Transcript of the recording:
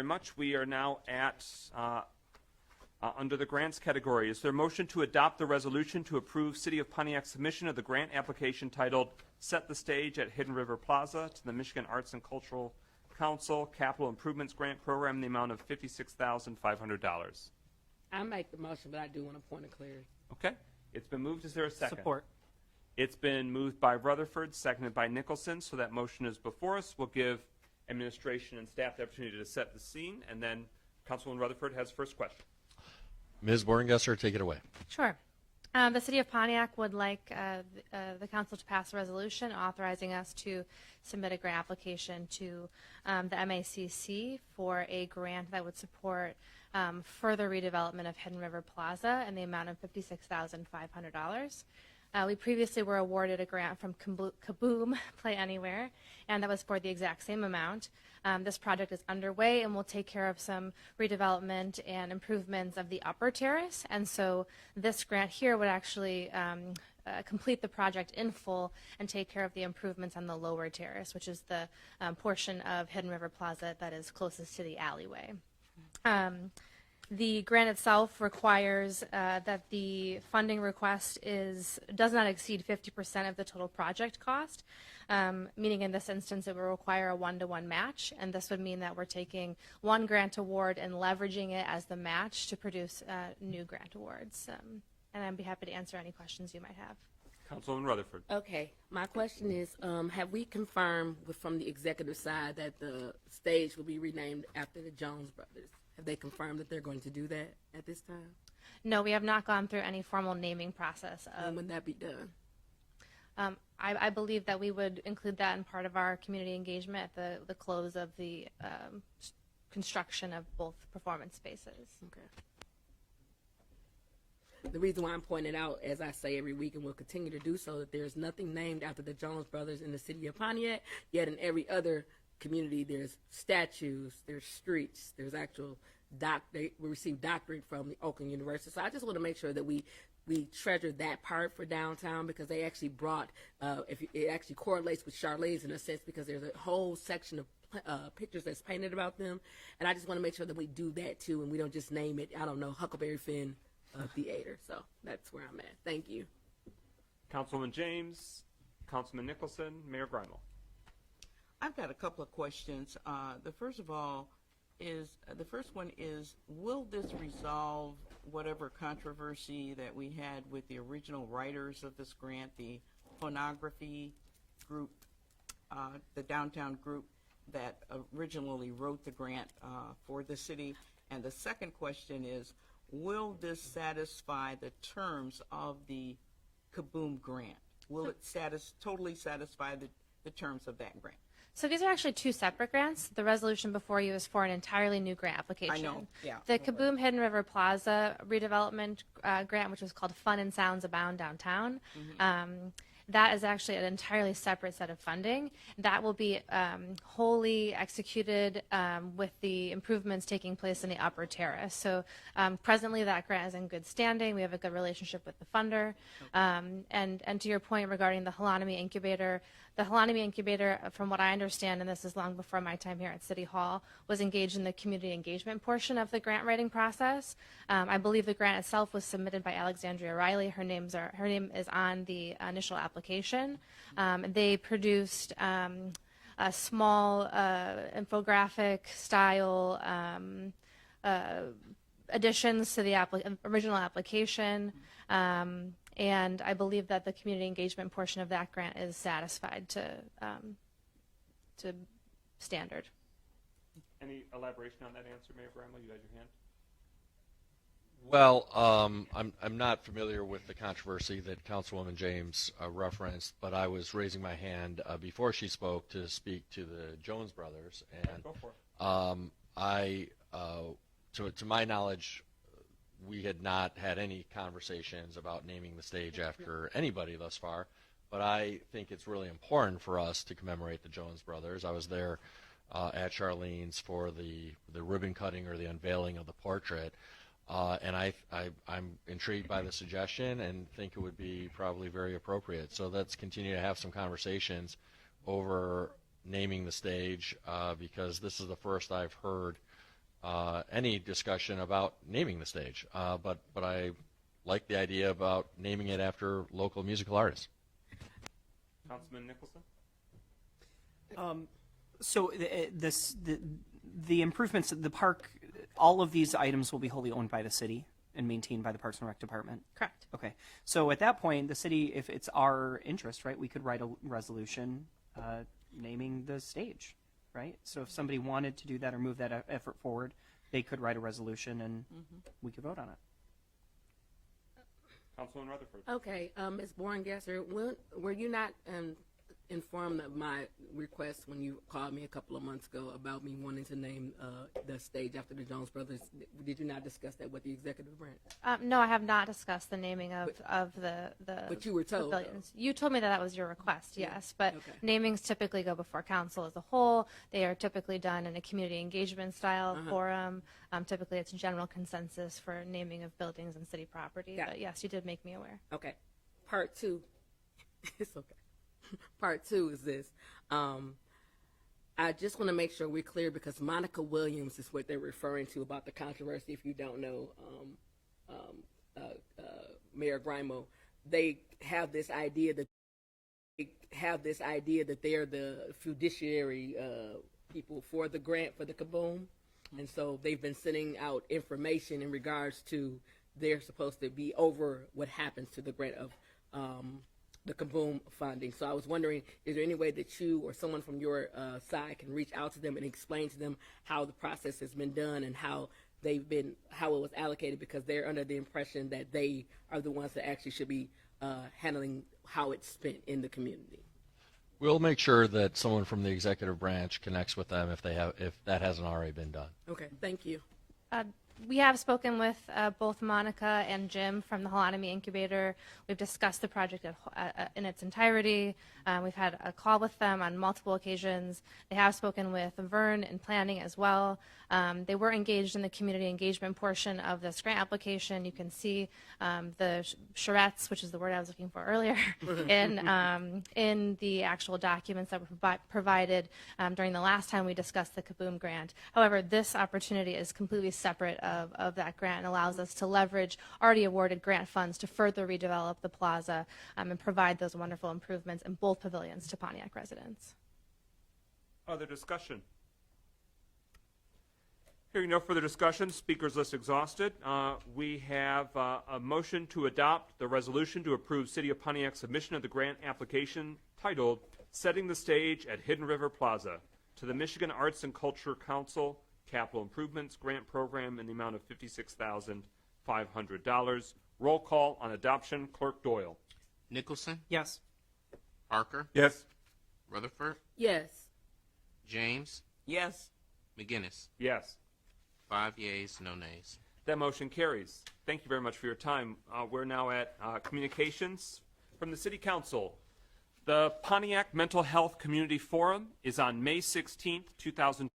Very much. We are now at under the grants category. Is there a motion to adopt the resolution to approve City of Pontiac submission of the grant application titled Set the Stage at Hidden River Plaza to the Michigan Arts and Cultural Council Capital Improvements Grant Program in the amount of $56,500? I make the motion, but I do want a point of clarity. Okay. It's been moved. Is there a second? Support. It's been moved by Rutherford, seconded by Nicholson. So that motion is before us. We'll give administration and staff the opportunity to set the scene, and then Councilwoman Rutherford has first question. Ms. Borngesser, take it away. Sure. The City of Pontiac would like the council to pass a resolution authorizing us to submit a grant application to the MACC for a grant that would support further redevelopment of Hidden River Plaza in the amount of $56,500. We previously were awarded a grant from KaBoom, Play Anywhere, and that was for the exact same amount. This project is underway and will take care of some redevelopment and improvements of the upper terrace. And so this grant here would actually complete the project in full and take care of the improvements on the lower terrace, which is the portion of Hidden River Plaza that is closest to the alleyway. The grant itself requires that the funding request does not exceed 50% of the total project cost, meaning in this instance it will require a 1-to-1 match, and this would mean that we're taking one grant award and leveraging it as the match to produce new grant awards. And I'd be happy to answer any questions you might have. Councilwoman Rutherford. Okay, my question is, have we confirmed from the executive side that the stage will be renamed after the Jones brothers? Have they confirmed that they're going to do that at this time? No, we have not gone through any formal naming process. When would that be done? I believe that we would include that in part of our community engagement at the close of the construction of both performance spaces. Okay. The reason why I'm pointing out, as I say every week and will continue to do so, that there's nothing named after the Jones brothers in the city of Pontiac, yet in every other community there's statues, there's streets, there's actual we receive doctorate from the Oakland University. So I just want to make sure that we treasure that part for downtown, because they actually brought, it actually correlates with Charlotte's in a sense, because there's a whole section of pictures that's painted about them, and I just want to make sure that we do that too, and we don't just name it, I don't know, Huckleberry Finn Theater. So that's where I'm at. Thank you. Councilwoman James, Councilman Nicholson, Mayor Greimel. I've got a couple of questions. The first one is, will this resolve whatever controversy that we had with the original writers of this grant, the phonography group, the downtown group that originally wrote the grant for the city? And the second question is, will this satisfy the terms of the KaBoom grant? Will it totally satisfy the terms of that grant? So these are actually two separate grants. The resolution before you is for an entirely new grant application. I know, yeah. The KaBoom Hidden River Plaza redevelopment grant, which was called Fun and Sounds Abound Downtown, that is actually an entirely separate set of funding. That will be wholly executed with the improvements taking place in the upper terrace. So presently that grant is in good standing. We have a good relationship with the funder. And to your point regarding the Holonomy Incubator, from what I understand, and this is long before my time here at City Hall, was engaged in the community engagement portion of the grant writing process. I believe the grant itself was submitted by Alexandria Riley. Her name is on the initial application. They produced a small infographic style additions to the original application. And I believe that the community engagement portion of that grant is satisfied to standard. Any elaboration on that answer, Mayor Greimel? You had your hand. Well, I'm not familiar with the controversy that Councilwoman James referenced, but I was raising my hand before she spoke to speak to the Jones brothers, and go for it. To my knowledge, we had not had any conversations about naming the stage after anybody thus far, but I think it's really important for us to commemorate the Jones brothers. I was there at Charlene's for the ribbon cutting or the unveiling of the portrait, and I'm intrigued by the suggestion and think it would be probably very appropriate. So let's continue to have some conversations over naming the stage, because this is the first I've heard any discussion about naming the stage. But I like the idea about naming it after local musical artists. Councilman Nicholson? So the improvements at the park, all of these items will be wholly owned by the city and maintained by the Parks and Rec Department. Correct. Okay. So at that point, the city, if it's our interest, right, we could write a resolution naming the stage, right? So if somebody wanted to do that or move that effort forward, they could write a resolution and we could vote on it. Councilman Rutherford? Okay, Ms. Borngasser, were you not informed of my request when you called me a couple of months ago about me wanting to name the stage after the Jones Brothers? Did you not discuss that with the executive branch? No, I have not discussed the naming of the But you were told, pavilions. You told me that was your request, yes. But Okay. namings typically go before council as a whole. They are typically done in a community engagement style forum. Typically, it's general consensus for naming of buildings and city property. Got it. But yes, you did make me aware. Okay. Part two. It's okay. Part two is this. I just want to make sure we're clear because Monica Williams is what they're referring to about the controversy. If you don't know, Mayor Grimo, they have this idea that they're the fiduciary people for the grant for the KaBoom, and so they've been sending out information in regards to they're supposed to be over what happens to the grant of the KaBoom funding. So I was wondering, is there any way that you or someone from your side can reach out to them and explain to them how the process has been done and how it was allocated, because they're under the impression that they are the ones that actually should be handling how it's spent in the community. We'll make sure that someone from the executive branch connects with them if that hasn't already been done. Okay, thank you. We have spoken with both Monica and Jim from the Holonomy Incubator. We've discussed the project in its entirety. We've had a call with them on multiple occasions. They have spoken with Vern in planning as well. They were engaged in the community engagement portion of this grant application. You can see the charrettes, which is the word I was looking for earlier, in the actual documents that were provided during the last time we discussed the KaBoom grant. However, this opportunity is completely separate of that grant and allows us to leverage already awarded grant funds to further redevelop the plaza and provide those wonderful improvements in both pavilions to Pontiac residents. Other discussion? Hearing no further discussion, speakers list exhausted. We have a motion to adopt the resolution to approve City of Pontiac submission of the grant application titled Setting the Stage at Hidden River Plaza to the Michigan Arts and Culture Council Capital Improvements Grant Program in the amount of $56,500. Roll call on adoption. Clerk Doyle. Nicholson, Yes. Parker, Yes. Rutherford, Yes. James, Yes. McGinnis. Yes. 5 yeas, no nays. That motion carries. Thank you very much for your time. We're now at communications from the City Council. The Pontiac Mental Health Community Forum is on May 16th, 2020.